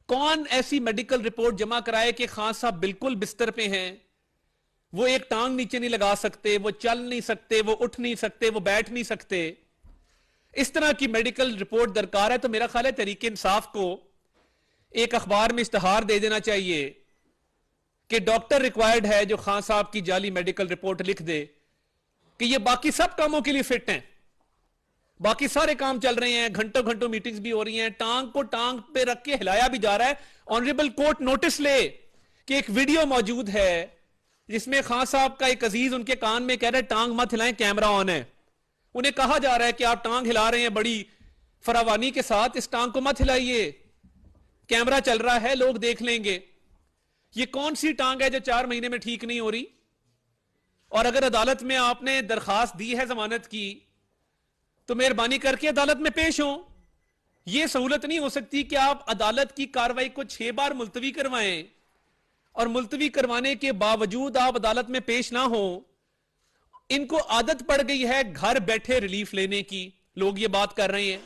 कौन ऐसी medical report जमा कराए कि खान साहब बिल्कुल बिस्तर पे हैं, वो एक टांग नीचे नहीं लगा सकते, वो चल नहीं सकते, वो उठ नहीं सकते, वो बैठ नहीं सकते। इस तरह की मेडिकल रिपोर्ट दरकार है। तो मेरा ख्याल है तहरीक इंसाफ को एक अखबार में इश्तहार दे देना चाहिए कि डॉक्टर रिक्वायर्ड है जो खान साहब की जाली मेडिकल रिपोर्ट लिख दे कि ये बाकी सब कामों के लिए फिट हैं, बाकी सारे काम चल रहे हैं, घंटों घंटों मीटिंग्स भी हो रही हैं, टांग को टांग पे रख के हिलाया भी जा रहा है। ऑनरेबल कोर्ट नोटिस ले कि एक वीडियो मौजूद है जिसमें खान साहब का एक अजीज उनके कान में कह रहा है टांग मत हिलाएं, कैमरा ऑन है। उन्हें कहा जा रहा है कि आप टांग हिला रहे हैं बड़ी फरावानी के साथ, इस टांग को मत हिलाइए, कैमरा चल रहा है, लोग देख लेंगे। ये कौन सी टांग है जो 4 महीने में ठीक नहीं हो रही? और अगर अदालत में आपने दरखास्त दी है जमानत की तो मेहरबानी करके अदालत में पेश हो। यह सहूलत नहीं हो सकती कि आप अदालत की कार्रवाई को 6 बार मुलतवी करवाएं और मुलतवी करवाने के बावजूद आप अदालत में पेश ना हो। इनको आदत पड़ गई है घर बैठे रिलीफ लेने की। लोग ये बात कर रहे हैं